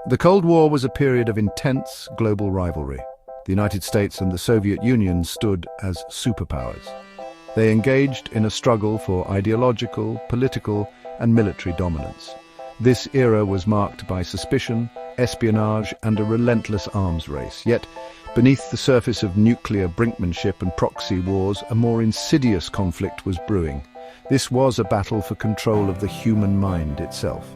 The Cold War was a period of intense global rivalry. The United States and the Soviet Union stood as superpowers. They engaged in a struggle for ideological, political, and military dominance. This era was marked by suspicion, espionage, and a relentless arms race. Yet, beneath the surface of nuclear brinkmanship and proxy wars, a more insidious conflict was brewing. This was a battle for control of the human mind itself.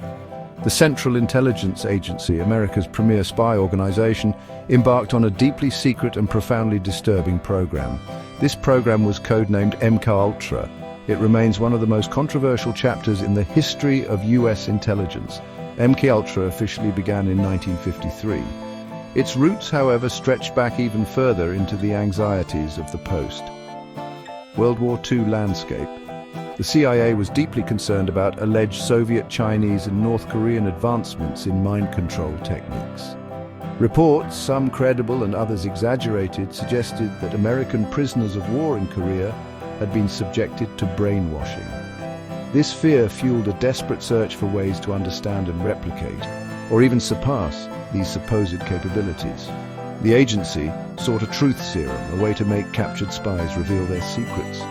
The Central Intelligence Agency, America's premier spy organization, embarked on a deeply secret and profoundly disturbing program. This program was codenamed MKUltra. It remains one of the most controversial chapters in the history of US intelligence. MKUltra officially began in 1953. Its roots, however, stretched back even further into the anxieties of the post-World War II landscape. The CIA was deeply concerned about alleged Soviet, Chinese, and North Korean advancements in mind control techniques. Reports, some credible and others exaggerated, suggested that American prisoners of war in Korea had been subjected to brainwashing. This fear fueled a desperate search for ways to understand and replicate, or even surpass, these supposed capabilities. The agency sought a truth serum, a way to make captured spies reveal their secrets.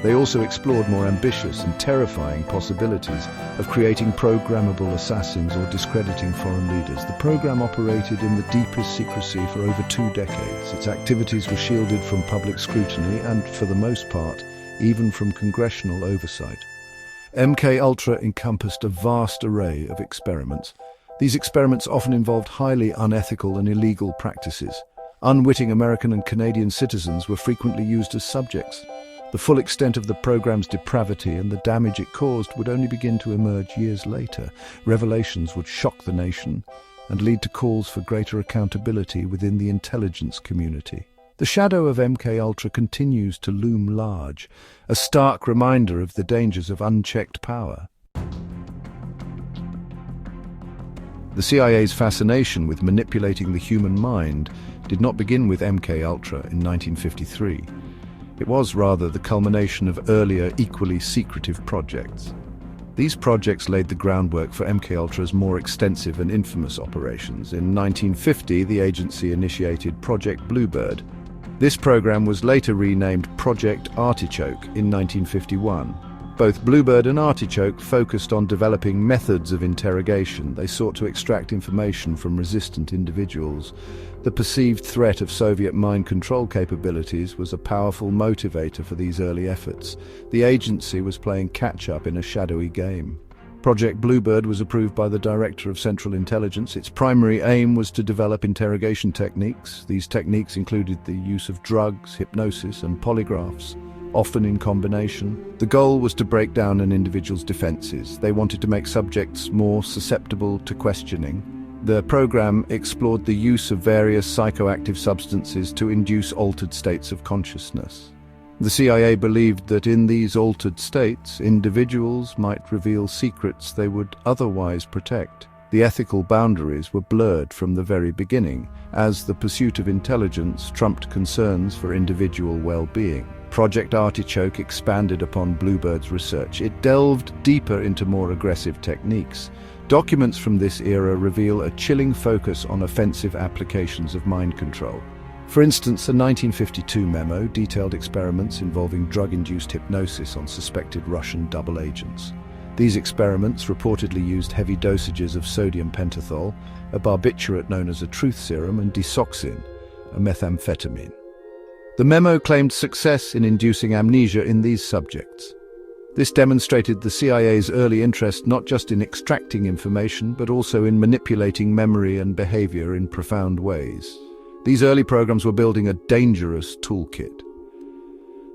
They also explored more ambitious and terrifying possibilities of creating programmable assassins or discrediting foreign leaders. The program operated in the deepest secrecy for over 2 decades. Its activities were shielded from public scrutiny and, for the most part, even from congressional oversight. MKUltra encompassed a vast array of experiments. These experiments often involved highly unethical and illegal practices. Unwitting American and Canadian citizens were frequently used as subjects. The full extent of the program's depravity and the damage it caused would only begin to emerge years later. Revelations would shock the nation and lead to calls for greater accountability within the intelligence community. The shadow of MKUltra continues to loom large, a stark reminder of the dangers of unchecked power. The CIA's fascination with manipulating the human mind did not begin with MKUltra in 1953. It was rather the culmination of earlier, equally secretive projects. These projects laid the groundwork for MKUltra's more extensive and infamous operations. In 1950, the agency initiated Project Bluebird. This program was later renamed Project Artichoke in 1951. Both Bluebird and Artichoke focused on developing methods of interrogation. They sought to extract information from resistant individuals. The perceived threat of Soviet mind control capabilities was a powerful motivator for these early efforts. The agency was playing catch-up in a shadowy game. Project Bluebird was approved by the Director of Central Intelligence. Its primary aim was to develop interrogation techniques. These techniques included the use of drugs, hypnosis, and polygraphs, often in combination. The goal was to break down an individual's defenses. They wanted to make subjects more susceptible to questioning. The program explored the use of various psychoactive substances to induce altered states of consciousness. The CIA believed that in these altered states, individuals might reveal secrets they would otherwise protect. The ethical boundaries were blurred from the very beginning, as the pursuit of intelligence trumped concerns for individual well-being. Project Artichoke expanded upon Bluebird's research. It delved deeper into more aggressive techniques. Documents from this era reveal a chilling focus on offensive applications of mind control. For instance, a 1952 memo detailed experiments involving drug-induced hypnosis on suspected Russian double agents. These experiments reportedly used heavy dosages of sodium pentothal, a barbiturate known as a truth serum, and disoxin, a methamphetamine. The memo claimed success in inducing amnesia in these subjects. This demonstrated the CIA's early interest not just in extracting information, but also in manipulating memory and behavior in profound ways. These early programs were building a dangerous toolkit.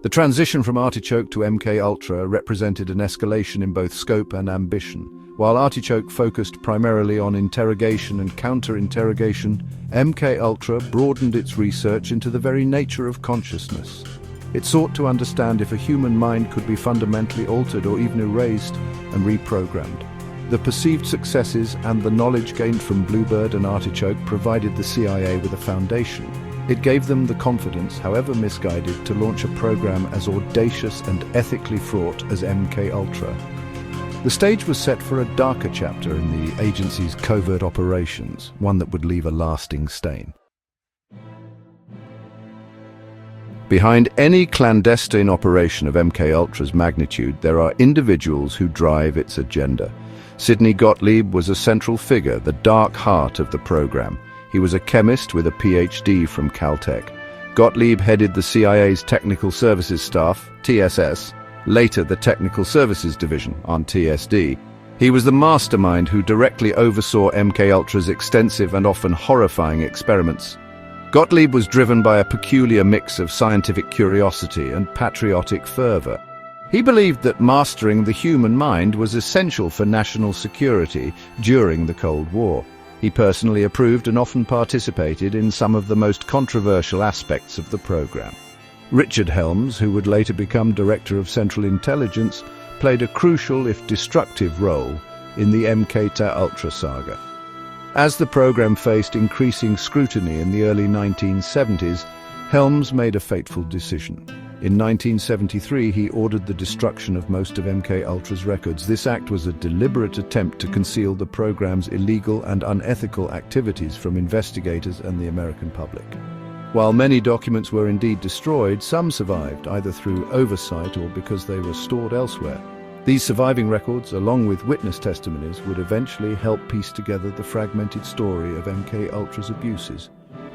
The transition from Artichoke to MKUltra represented an escalation in both scope and ambition. While Artichoke focused primarily on interrogation and counter-interrogation, MKUltra broadened its research into the very nature of consciousness. It sought to understand if a human mind could be fundamentally altered or even erased and reprogrammed. The perceived successes and the knowledge gained from Bluebird and Artichoke provided the CIA with a foundation. It gave them the confidence, however misguided, to launch a program as audacious and ethically fraught as MKUltra. The stage was set for a darker chapter in the agency's covert operations, one that would leave a lasting stain. Behind any clandestine operation of MKUltra's magnitude, there are individuals who drive its agenda. Sidney Gottlieb was a central figure, the dark heart of the program. He was a chemist with a PhD from Caltech. Gottlieb headed the CIA's Technical Services Staff, TSS, later the Technical Services Division, on TSD. He was the mastermind who directly oversaw MKUltra's extensive and often horrifying experiments. Gottlieb was driven by a peculiar mix of scientific curiosity and patriotic fervor. He believed that mastering the human mind was essential for national security during the Cold War. He personally approved and often participated in some of the most controversial aspects of the program. Richard Helms, who would later become Director of Central Intelligence, played a crucial, if destructive, role in the MKUltra saga. As the program faced increasing scrutiny in the early 1970s, Helms made a fateful decision. In 1973, he ordered the destruction of most of MKUltra's records. This act was a deliberate attempt to conceal the program's illegal and unethical activities from investigators and the American public. While many documents were indeed destroyed, some survived, either through oversight or because they were stored elsewhere. These surviving records, along with witness testimonies, would eventually help piece together the fragmented story of MKUltra's abuses.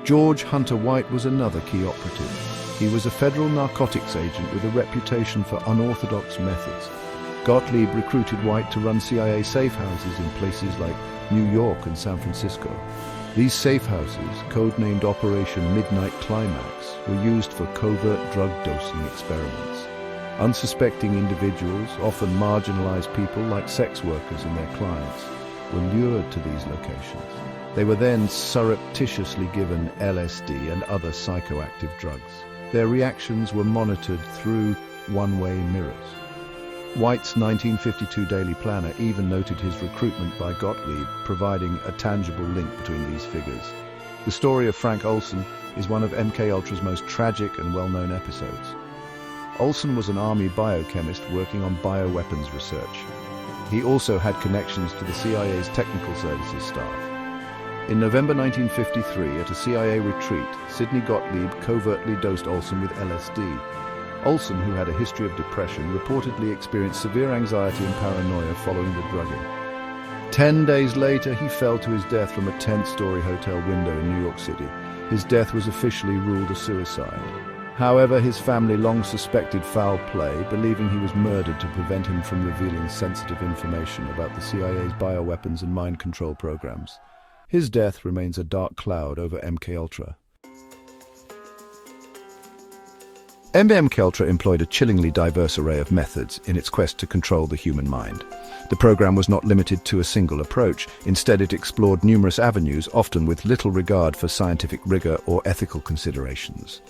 George Hunter White was another key operative. He was a federal narcotics agent with a reputation for unorthodox methods. Gottlieb recruited White to run CIA safe houses in places like New York and San Francisco. These safe houses, codenamed Operation Midnight Climax, were used for covert drug dosing experiments. Unsuspecting individuals, often marginalized people like sex workers and their clients, were lured to these locations. They were then surreptitiously given LSD and other psychoactive drugs. Their reactions were monitored through one-way mirrors. White's 1952 Daily Planner even noted his recruitment by Gottlieb, providing a tangible link between these figures. The story of Frank Olson is one of MKUltra's most tragic and well-known episodes. Olson was an Army biochemist working on bioweapons research. He also had connections to the CIA's Technical Services staff. In November 1953, at a CIA retreat, Sidney Gottlieb covertly dosed Olson with LSD. Olson, who had a history of depression, reportedly experienced severe anxiety and paranoia following the drugging. 10 days later, he fell to his death from a 10-story hotel window in New York City. His death was officially ruled a suicide. However, his family long suspected foul play, believing he was murdered to prevent him from revealing sensitive information about the CIA's bioweapons and mind control programs. His death remains a dark cloud over MKUltra. MKUltra employed a chillingly diverse array of methods in its quest to control the human mind. The program was not limited to a single approach. Instead, it explored numerous avenues, often with little regard for scientific rigor or ethical considerations.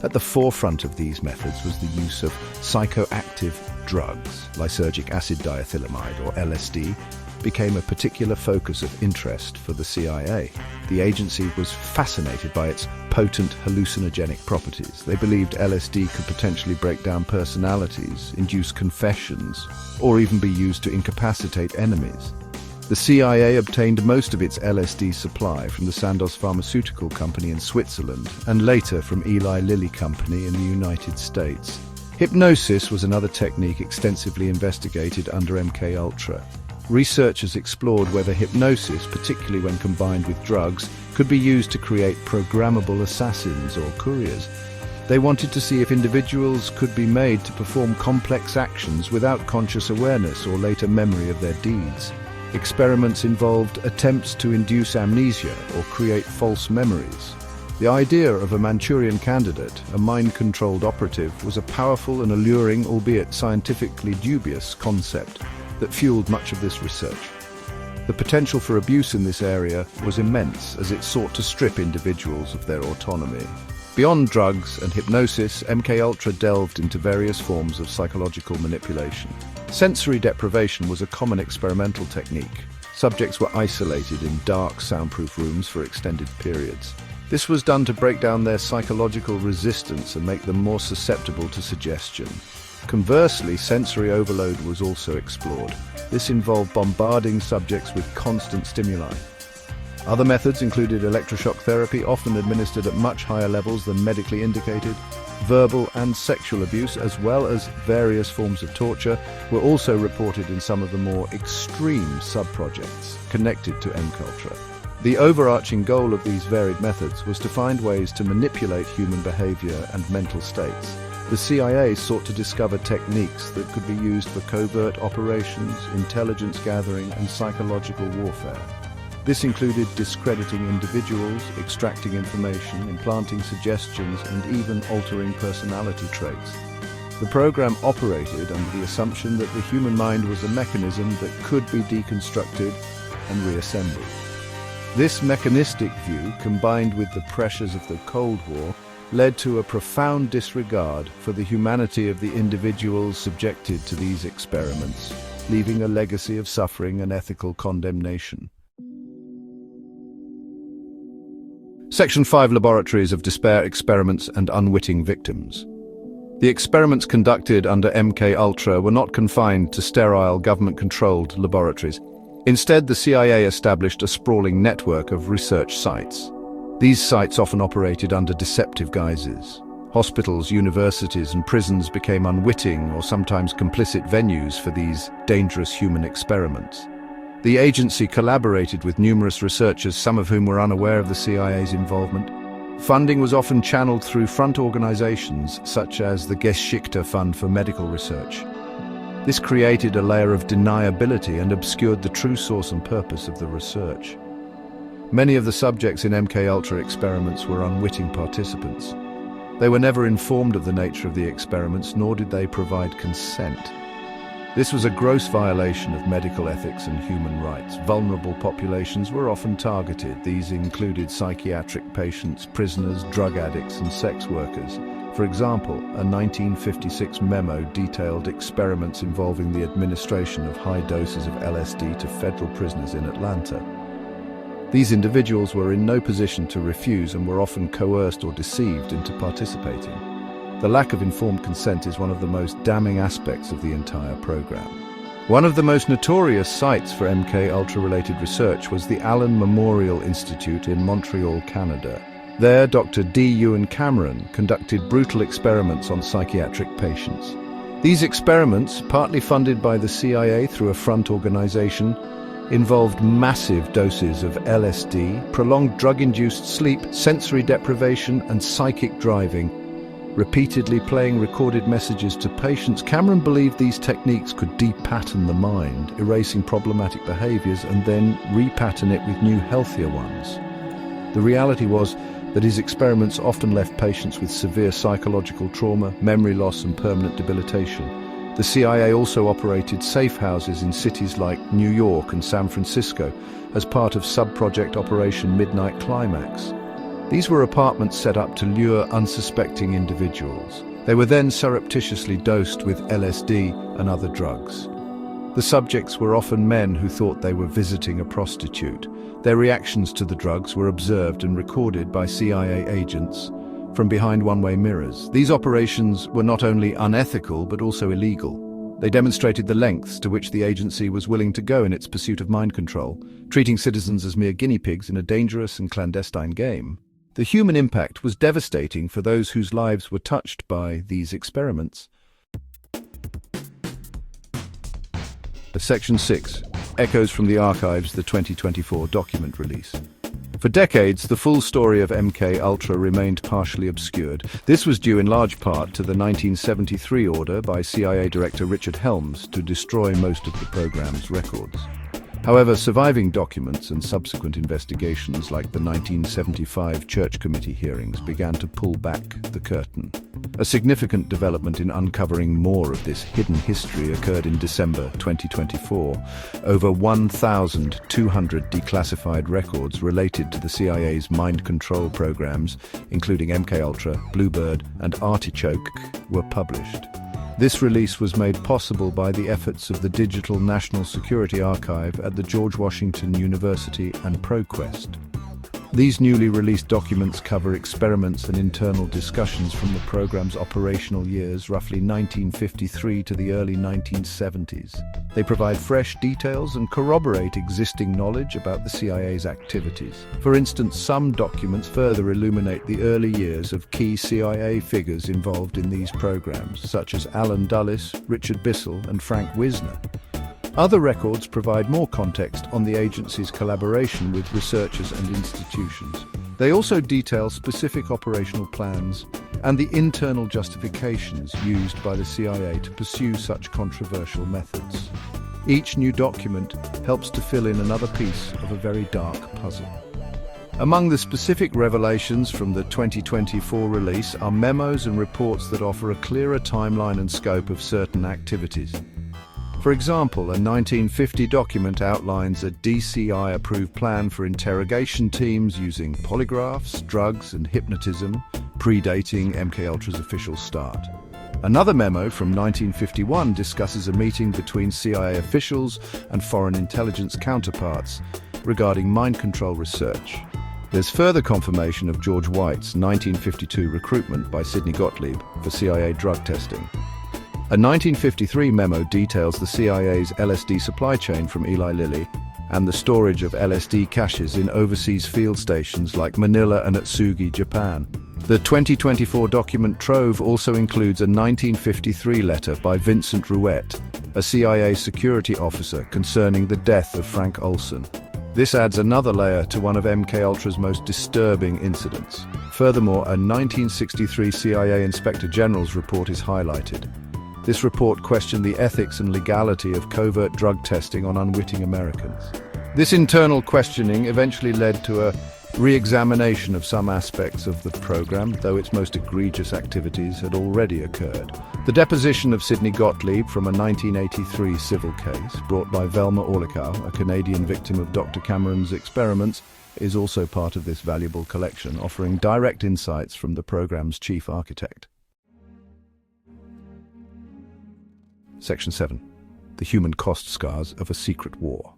At the forefront of these methods was the use of psychoactive drugs. Lysergic acid diethylamide, or LSD, became a particular focus of interest for the CIA. The agency was fascinated by its potent hallucinogenic properties. They believed LSD could potentially break down personalities, induce confessions, or even be used to incapacitate enemies. The CIA obtained most of its LSD supply from the Sandoz Pharmaceutical Company in Switzerland and later from Eli Lilly Company in the United States. Hypnosis was another technique extensively investigated under MKUltra. Researchers explored whether hypnosis, particularly when combined with drugs, could be used to create programmable assassins or couriers. They wanted to see if individuals could be made to perform complex actions without conscious awareness or later memory of their deeds. Experiments involved attempts to induce amnesia or create false memories. The idea of a Manchurian candidate, a mind-controlled operative, was a powerful and alluring, albeit scientifically dubious, concept that fueled much of this research. The potential for abuse in this area was immense as it sought to strip individuals of their autonomy. Beyond drugs and hypnosis, MKUltra delved into various forms of psychological manipulation. Sensory deprivation was a common experimental technique. Subjects were isolated in dark, soundproof rooms for extended periods. This was done to break down their psychological resistance and make them more susceptible to suggestion. Conversely, sensory overload was also explored. This involved bombarding subjects with constant stimuli. Other methods included electroshock therapy, often administered at much higher levels than medically indicated. Verbal and sexual abuse, as well as various forms of torture, were also reported in some of the more extreme sub-projects connected to MKUltra. The overarching goal of these varied methods was to find ways to manipulate human behavior and mental states. The CIA sought to discover techniques that could be used for covert operations, intelligence gathering, and psychological warfare. This included discrediting individuals, extracting information, implanting suggestions, and even altering personality traits. The program operated under the assumption that the human mind was a mechanism that could be deconstructed and reassembled. This mechanistic view, combined with the pressures of the Cold War, led to a profound disregard for the humanity of the individuals subjected to these experiments, leaving a legacy of suffering and ethical condemnation. Section 5: Laboratories of Despair Experiments and Unwitting Victims. The experiments conducted under MKUltra were not confined to sterile, government-controlled laboratories. Instead, the CIA established a sprawling network of research sites. These sites often operated under deceptive guises. Hospitals, universities, and prisons became unwitting or sometimes complicit venues for these dangerous human experiments. The agency collaborated with numerous researchers, some of whom were unaware of the CIA's involvement. Funding was often channeled through front organizations, such as the Geschichte Fund for Medical Research. This created a layer of deniability and obscured the true source and purpose of the research. Many of the subjects in MKUltra experiments were unwitting participants. They were never informed of the nature of the experiments, nor did they provide consent. This was a gross violation of medical ethics and human rights. Vulnerable populations were often targeted. These included psychiatric patients, prisoners, drug addicts, and sex workers. For example, a 1956 memo detailed experiments involving the administration of high doses of LSD to federal prisoners in Atlanta. These individuals were in no position to refuse and were often coerced or deceived into participating. The lack of informed consent is one of the most damning aspects of the entire program. One of the most notorious sites for MKUltra-related research was the Allen Memorial Institute in Montreal, Canada. There, Dr. D. Ewan Cameron conducted brutal experiments on psychiatric patients. These experiments, partly funded by the CIA through a front organization, involved massive doses of LSD, prolonged drug-induced sleep, sensory deprivation, and psychic driving. Repeatedly playing recorded messages to patients, Cameron believed these techniques could de-pattern the mind, erasing problematic behaviors and then repattern it with new, healthier ones. The reality was that his experiments often left patients with severe psychological trauma, memory loss, and permanent debilitation. The CIA also operated safe houses in cities like New York and San Francisco as part of sub-project Operation Midnight Climax. These were apartments set up to lure unsuspecting individuals. They were then surreptitiously dosed with LSD and other drugs. The subjects were often men who thought they were visiting a prostitute. Their reactions to the drugs were observed and recorded by CIA agents from behind one-way mirrors. These operations were not only unethical but also illegal. They demonstrated the lengths to which the agency was willing to go in its pursuit of mind control, treating citizens as mere guinea pigs in a dangerous and clandestine game. The human impact was devastating for those whose lives were touched by these experiments. Section 6. Echoes from the Archives, the 2024 document release. For decades, the full story of MKUltra remained partially obscured. This was due in large part to the 1973 order by CIA Director Richard Helms to destroy most of the program's records. However, surviving documents and subsequent investigations like the 1975 Church Committee hearings began to pull back the curtain. A significant development in uncovering more of this hidden history occurred in December 2024. Over 1,200 declassified records related to the CIA's mind control programs, including MKUltra, Bluebird, and Artichoke, were published. This release was made possible by the efforts of the Digital National Security Archive at the George Washington University and ProQuest. These newly released documents cover experiments and internal discussions from the program's operational years, roughly 1953 to the early 1970s. They provide fresh details and corroborate existing knowledge about the CIA's activities. For instance, some documents further illuminate the early years of key CIA figures involved in these programs, such as Alan Dulles, Richard Bissell, and Frank Wisner. Other records provide more context on the agency's collaboration with researchers and institutions. They also detail specific operational plans and the internal justifications used by the CIA to pursue such controversial methods. Each new document helps to fill in another piece of a very dark puzzle. Among the specific revelations from the 2024 release are memos and reports that offer a clearer timeline and scope of certain activities. For example, a 1950 document outlines a DCI-approved plan for interrogation teams using polygraphs, drugs, and hypnotism, predating MKUltra's official start. Another memo from 1951 discusses a meeting between CIA officials and foreign intelligence counterparts regarding mind control research. There's further confirmation of George White's 1952 recruitment by Sidney Gottlieb for CIA drug testing. A 1953 memo details the CIA's LSD supply chain from Eli Lilly and the storage of LSD caches in overseas field stations like Manila and Atsugi, Japan. The 2024 document trove also includes a 1953 letter by Vincent Rouet, a CIA security officer, concerning the death of Frank Olson. This adds another layer to one of MKUltra's most disturbing incidents. Furthermore, a 1963 CIA Inspector General's report is highlighted. This report questioned the ethics and legality of covert drug testing on unwitting Americans. This internal questioning eventually led to a re-examination of some aspects of the program, though its most egregious activities had already occurred. The deposition of Sidney Gottlieb from a 1983 civil case, brought by Velma Orlikow, a Canadian victim of Dr. Cameron's experiments, is also part of this valuable collection, offering direct insights from the program's chief architect. Section 7. The human cost scars of a secret war.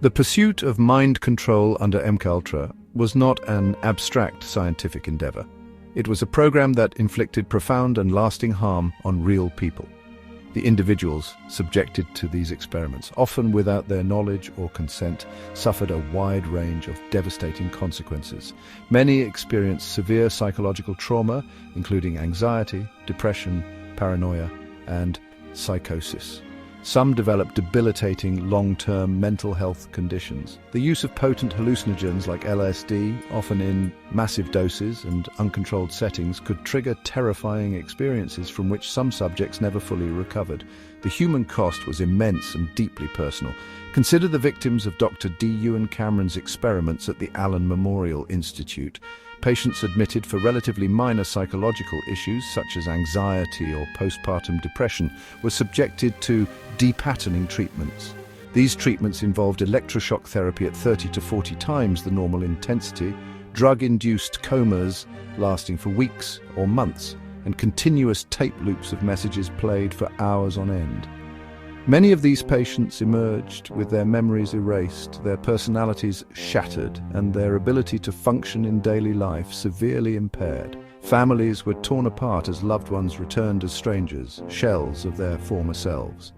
The pursuit of mind control under MKUltra was not an abstract scientific endeavor. It was a program that inflicted profound and lasting harm on real people. The individuals subjected to these experiments, often without their knowledge or consent, suffered a wide range of devastating consequences. Many experienced severe psychological trauma, including anxiety, depression, paranoia, and psychosis. Some developed debilitating long-term mental health conditions. The use of potent hallucinogens like LSD, often in massive doses and uncontrolled settings, could trigger terrifying experiences from which some subjects never fully recovered. The human cost was immense and deeply personal. Consider the victims of Dr. D. Ewan Cameron's experiments at the Allen Memorial Institute. Patients admitted for relatively minor psychological issues such as anxiety or postpartum depression were subjected to depatterning treatments. These treatments involved electroshock therapy at 30 to 40 times the normal intensity, drug-induced comas lasting for weeks or months, and continuous tape loops of messages played for hours on end. Many of these patients emerged with their memories erased, their personalities shattered, and their ability to function in daily life severely impaired. Families were torn apart as loved ones returned as strangers, shells of their former selves.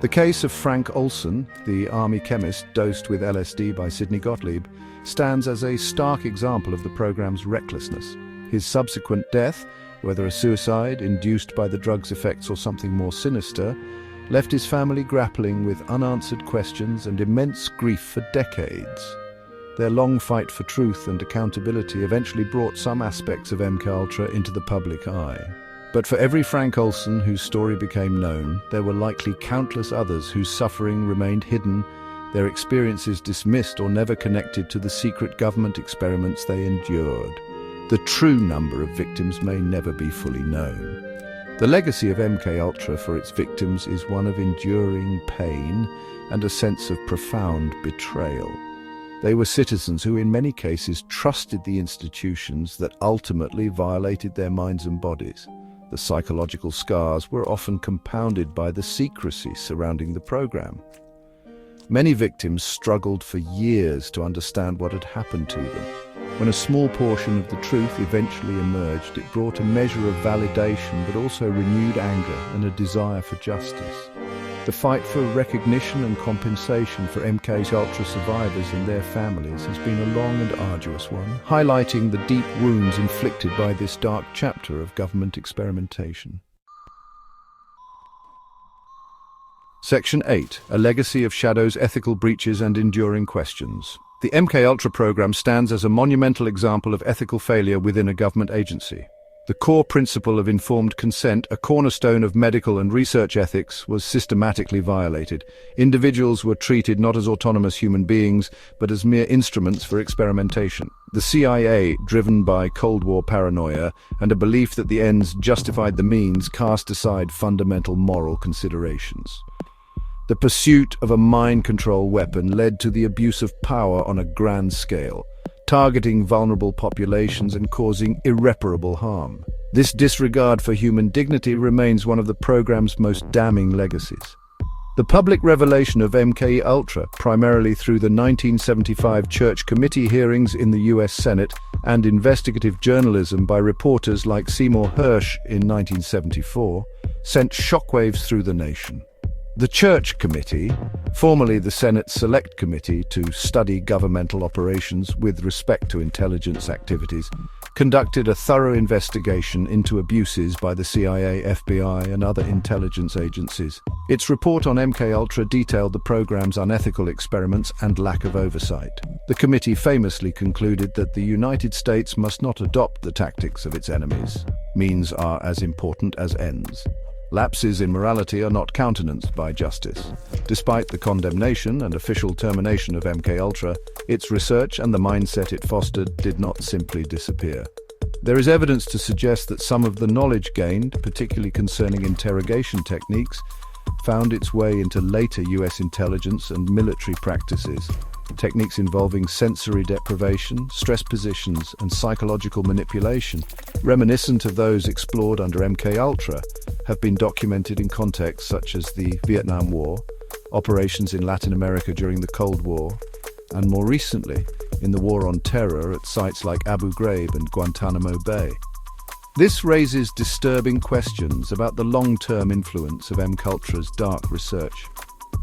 The case of Frank Olson, the army chemist dosed with LSD by Sidney Gottlieb, stands as a stark example of the program's recklessness. His subsequent death, whether a suicide induced by the drug's effects or something more sinister, left his family grappling with unanswered questions and immense grief for decades. Their long fight for truth and accountability eventually brought some aspects of MKUltra into the public eye. But for every Frank Olson whose story became known, there were likely countless others whose suffering remained hidden, their experiences dismissed or never connected to the secret government experiments they endured. The true number of victims may never be fully known. The legacy of MKUltra for its victims is one of enduring pain and a sense of profound betrayal. They were citizens who in many cases trusted the institutions that ultimately violated their minds and bodies. The psychological scars were often compounded by the secrecy surrounding the program. Many victims struggled for years to understand what had happened to them. When a small portion of the truth eventually emerged, it brought a measure of validation but also renewed anger and a desire for justice. The fight for recognition and compensation for MKUltra survivors and their families has been a long and arduous one, highlighting the deep wounds inflicted by this dark chapter of government experimentation. Section 8. A Legacy of Shadows, Ethical Breaches and Enduring Questions. The MKUltra program stands as a monumental example of ethical failure within a government agency. The core principle of informed consent, a cornerstone of medical and research ethics, was systematically violated. Individuals were treated not as autonomous human beings, but as mere instruments for experimentation. The CIA, driven by Cold War paranoia and a belief that the ends justified the means, cast aside fundamental moral considerations. The pursuit of a mind control weapon led to the abuse of power on a grand scale, targeting vulnerable populations and causing irreparable harm. This disregard for human dignity remains one of the program's most damning legacies. The public revelation of MKUltra, primarily through the 1975 Church Committee hearings in the US Senate and investigative journalism by reporters like Seymour Hersh in 1974, sent shockwaves through the nation. The Church Committee, formerly the Senate's Select Committee to study governmental operations with respect to intelligence activities, conducted a thorough investigation into abuses by the CIA, FBI, and other intelligence agencies. Its report on MKUltra detailed the program's unethical experiments and lack of oversight. The committee famously concluded that the United States must not adopt the tactics of its enemies. Means are as important as ends. Lapses in morality are not countenanced by justice. Despite the condemnation and official termination of MKUltra, its research and the mindset it fostered did not simply disappear. There is evidence to suggest that some of the knowledge gained, particularly concerning interrogation techniques, found its way into later US intelligence and military practices. Techniques involving sensory deprivation, stress positions, and psychological manipulation, reminiscent of those explored under MKUltra, have been documented in contexts such as the Vietnam War, operations in Latin America during the Cold War, and more recently, in the War on Terror at sites like Abu Ghraib and Guantanamo Bay. This raises disturbing questions about the long-term influence of MKUltra's dark research.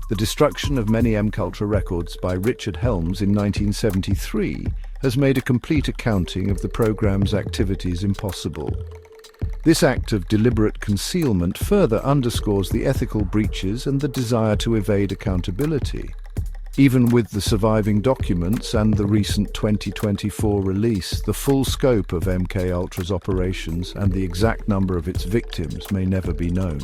The destruction of many MKUltra records by Richard Helms in 1973 has made a complete accounting of the program's activities impossible. This act of deliberate concealment further underscores the ethical breaches and the desire to evade accountability. Even with the surviving documents and the recent 2024 release, the full scope of MKUltra's operations and the exact number of its victims may never be known.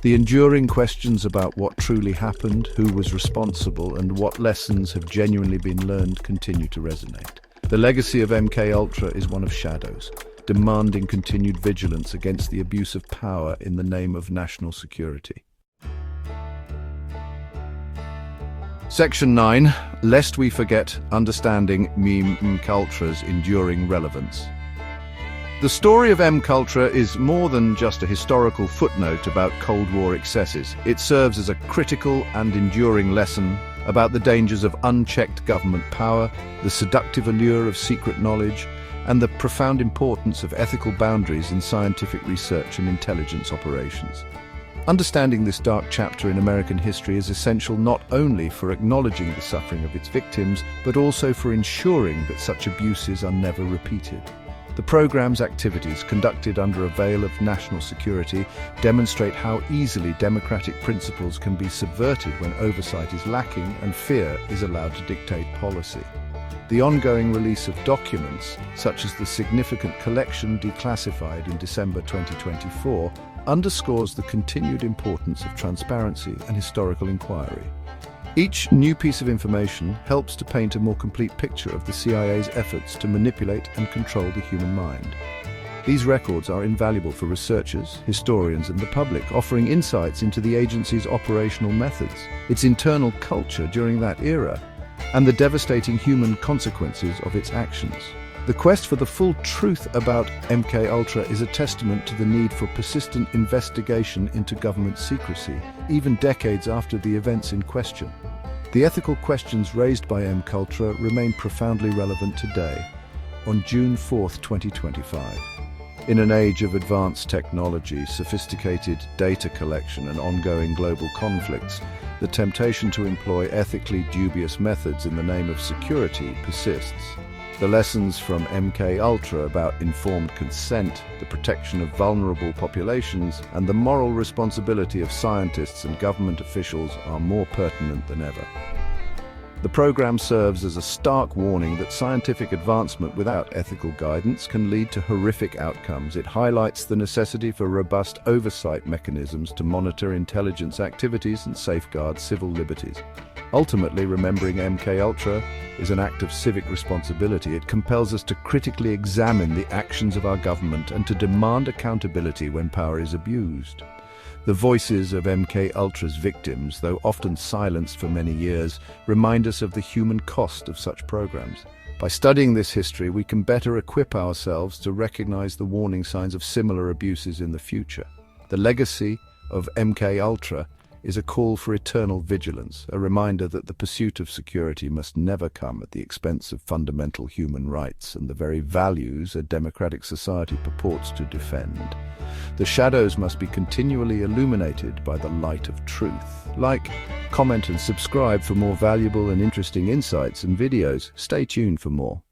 The enduring questions about what truly happened, who was responsible, and what lessons have genuinely been learned continue to resonate. The legacy of MKUltra is one of shadows, demanding continued vigilance against the abuse of power in the name of national security. Section 9. Lest we forget, understanding MKUltra's enduring relevance. The story of MKUltra is more than just a historical footnote about Cold War excesses. It serves as a critical and enduring lesson about the dangers of unchecked government power, the seductive allure of secret knowledge, and the profound importance of ethical boundaries in scientific research and intelligence operations. Understanding this dark chapter in American history is essential not only for acknowledging the suffering of its victims, but also for ensuring that such abuses are never repeated. The program's activities, conducted under a veil of national security, demonstrate how easily democratic principles can be subverted when oversight is lacking and fear is allowed to dictate policy. The ongoing release of documents, such as the significant collection declassified in December 2024, underscores the continued importance of transparency and historical inquiry. Each new piece of information helps to paint a more complete picture of the CIA's efforts to manipulate and control the human mind. These records are invaluable for researchers, historians, and the public, offering insights into the agency's operational methods, its internal culture during that era, and the devastating human consequences of its actions. The quest for the full truth about MKUltra is a testament to the need for persistent investigation into government secrecy, even decades after the events in question. The ethical questions raised by MKUltra remain profoundly relevant today, on June 4, 2025. In an age of advanced technology, sophisticated data collection, and ongoing global conflicts, the temptation to employ ethically dubious methods in the name of security persists. The lessons from MKUltra about informed consent, the protection of vulnerable populations, and the moral responsibility of scientists and government officials are more pertinent than ever. The program serves as a stark warning that scientific advancement without ethical guidance can lead to horrific outcomes. It highlights the necessity for robust oversight mechanisms to monitor intelligence activities and safeguard civil liberties. Ultimately, remembering MKUltra is an act of civic responsibility. It compels us to critically examine the actions of our government and to demand accountability when power is abused. The voices of MKUltra's victims, though often silenced for many years, remind us of the human cost of such programs. By studying this history, we can better equip ourselves to recognize the warning signs of similar abuses in the future. The legacy of MKUltra is a call for eternal vigilance, a reminder that the pursuit of security must never come at the expense of fundamental human rights and the very values a democratic society purports to defend. The shadows must be continually illuminated by the light of truth. Like, comment and subscribe for more valuable and interesting insights and videos. Stay tuned for more.